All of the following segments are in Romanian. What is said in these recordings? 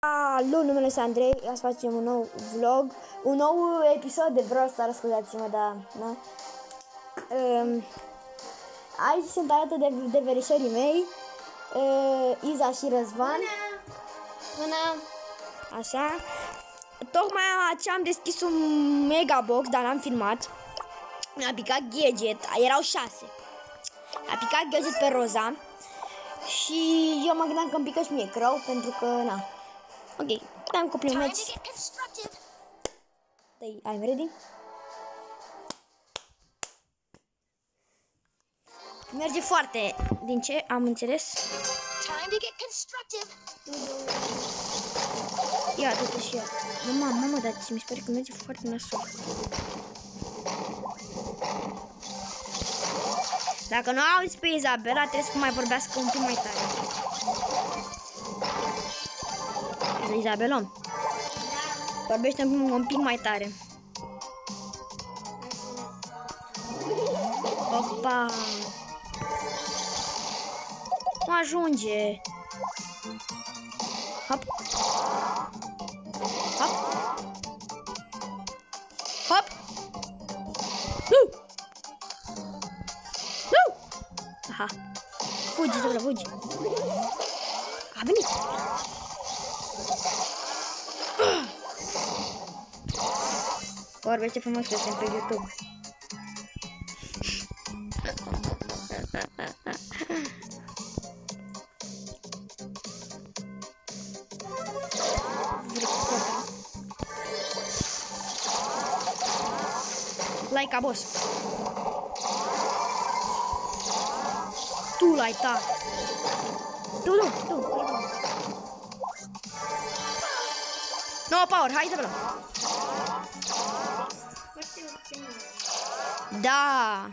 Alo, numele este Andrei, azi facem un nou vlog, un nou episod de Brawl Stars, scuzați-mă, da. Aici sunt alături de verișorii mei, Iza și Răzvan. Bună! Așa. Tocmai ce am deschis un mega box, dar n-am filmat. Mi-a picat gadget, erau 6. A picat gadget pe Roza. Și eu mă gândeam că îmi pică și mie crău, pentru că, na. Ok, am complimenți. I'm ready? Merge foarte, din ce am înțeles. Ia, du-te și eu. Mamă, dar mi se pare că merge foarte nasol. Dacă nu auzi pe Izabela, trebuie să mai vorbească un pic mai tare. Izabela, vorbește un pic mai tare. Opa! Nu ajunge. Hop. Hop. Hop. Aha. Fugi, Izabela, fugi. A venit. Vorbește frumos că suntem pe YouTube. Like a boss. Tu l-ai dat. Tu. No power, hai Izabela. Da.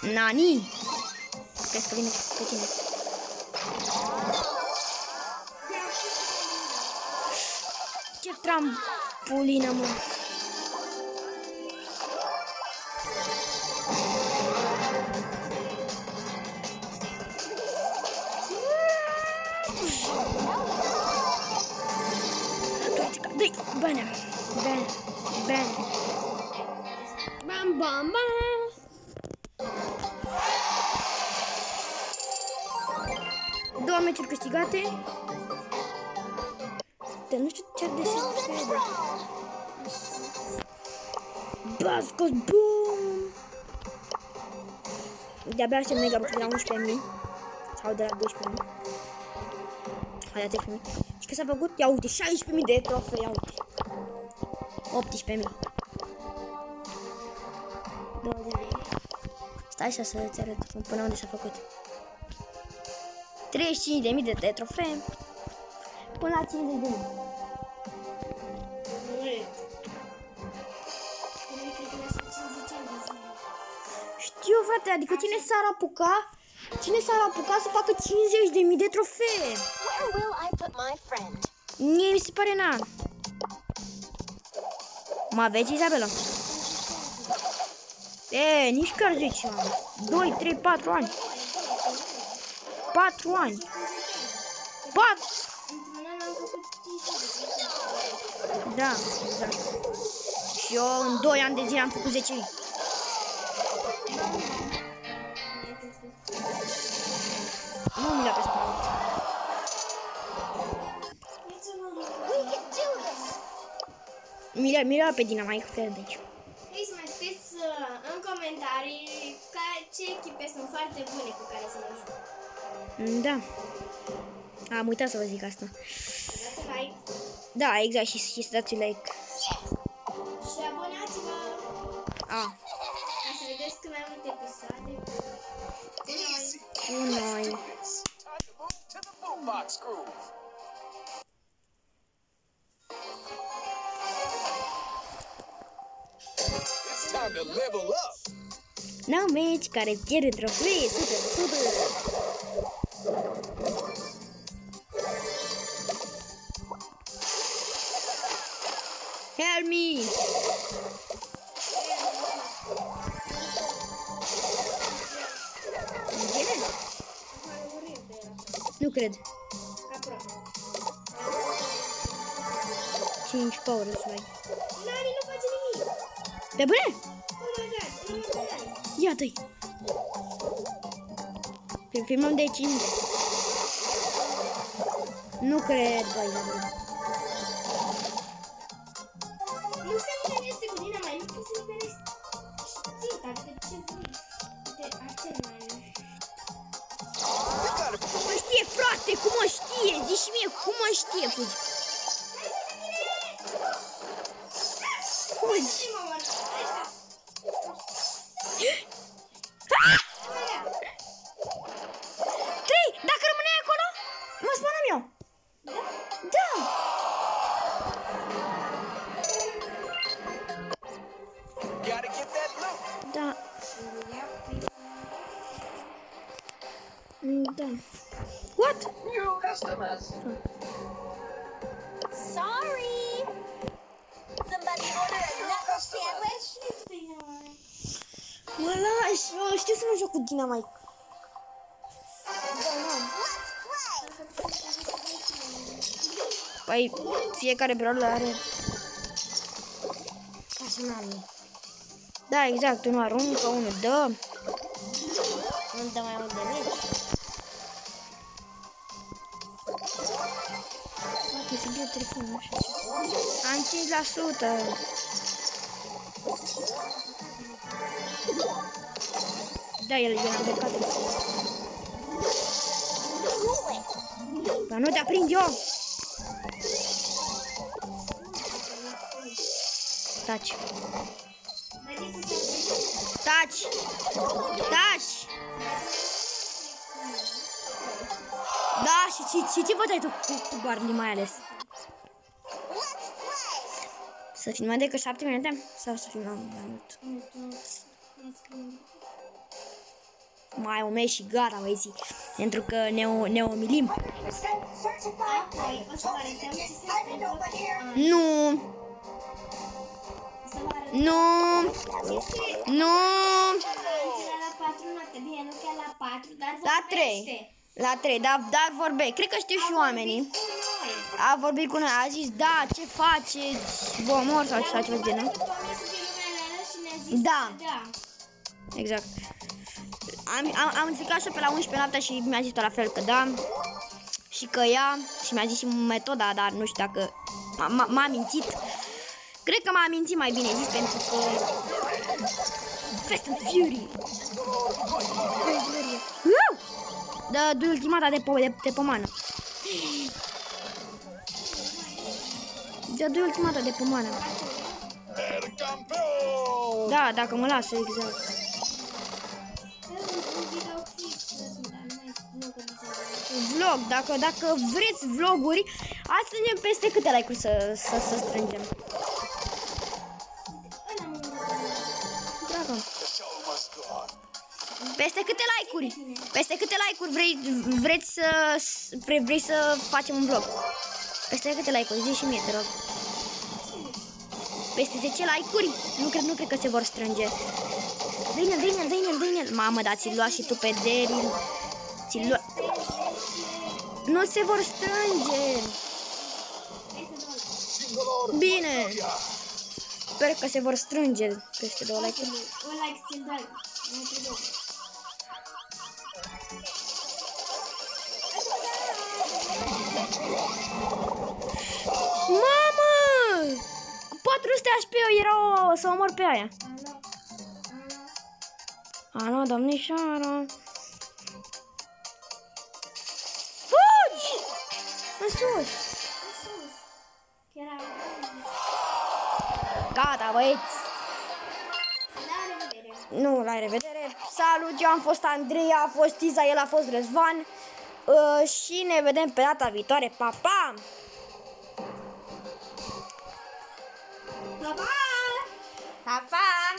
Nani. Crezi că vine pe tine. Ce trampolină, mă. Dai, bine. Bam. Două meciuri câștigate. Dar nu știu ce ar deși să vede. Ba, scos, boom! De-abia aștept mega de la 11.000. Sau de la 12.000. Hai, la 13.000. Și că s-a făcut? Ia uite, 16.000 de trofei, ia uite. 18.000. Stai să ți arăt până unde s-a făcut. 35.000 de trofee. Până la 50.000. Știu, frate, adică cine s-ar apuca? Cine s-ar apuca să facă 50.000 de trofee? Mie mi se pare na. Mă aveți, Izabela? E, nici chiar 10 ani. 2, 3, 4 ani. 4 ani. 4. Da, exact. Și eu în 2 ani de zile am făcut 10.000. Nu mi le-a pe spate. Mi-a pe Dinamite fel de aici. Vrei să mai scrieți în comentarii ce echipe sunt foarte bune cu care să ne jucăm. Da. Am uitat să vă zic asta. Dați like. Da, exact, și să dați like. Și abonați-vă. Ca să vedeți cât mai multe episoade cu noi. N-au meci care pierde trofee 100%. Help me! Nu cred. Aproape. 5 power slide. Nani nu face nimic. Pe bune? Oh my god, nu mă Nani. Ia dă-i. Filmăm de 5. Nu cred, băi. Nu se întâlnește cu Dina mai, nu poți să întâlnești. Ținta, adică ce vrei. De acel mai. Mă știe, frate, cum mă știe? Zici și mie, cum mă știe, fugi. Fugi. Trei, dacă rămâneai acolo, mă spuneam eu. Da. Da. Da. What? New customers. Sorry. Somebody order a knuckle sandwich? Mă lași, eu știu să mă joc cu Dynamite. Let's play. Păi, fiecare brawler are personalul. Da, exact, unul aruncă, unul dă. Unul dă mai mult de mult. Poate să dă telefonul așa. Am 5%. Da, el a încercat. Dar nu te aprind eu. Taci. Taci. Taci. Da, și ce bătai tu cu Barley mai ales? Să filmăm decât 7 minute? Sau să filmăm mai mult? Mai un mes și gata, băi zic. Pentru că ne umilim. Apoi o să vă arătăm ce se întâmplă. Nu. Să vă arătăm Nu. Nu. la 4 noapte. Bine, nu chiar la 4, dar La 3. La 3, dar vorbește. Cred că știu și oamenii. A vorbit cu noi, a zis, da, ce faceți? Vă omor sau ceva de genul. Da. Exact. Am încercat și pe la 11 noaptea și mi-a zis tot la fel că da. Și că ea, și mi-a zis și metoda, dar nu știu dacă m-a mințit. Cred că m-a mințit mai bine zis, pentru că Fast and Fury. De ultimata de pomană. De ultimata de pomană. Da, dacă mă lasă, exact. Vlog, dacă vreți vloguri, hai să strângem peste câte like-uri să strângem. Dragă. Peste câte like-uri? Peste câte like-uri vrei să facem un vlog? Peste câte like-uri? Zici și mie, te rog. Peste 10 like-uri? Nu cred că se vor strânge. Dă-i-ne-l. Mamă, dar ți-l lua și tu pe Daryl. Ți-l lua... Nu se vor strânge. Bine. Sper că se vor strânge peste 2 like-uri. Un like ți-l dai. Mamă! Cu 400 HP era să omor pe aia. Alo, domnișoară. Fugi! În sus! Gata, băieți! Nu, la revedere! Salut, eu am fost Andreea, a fost Iza, el a fost Răzvan. Și ne vedem pe data viitoare. Pa, pa! Pa, pa! Pa, pa!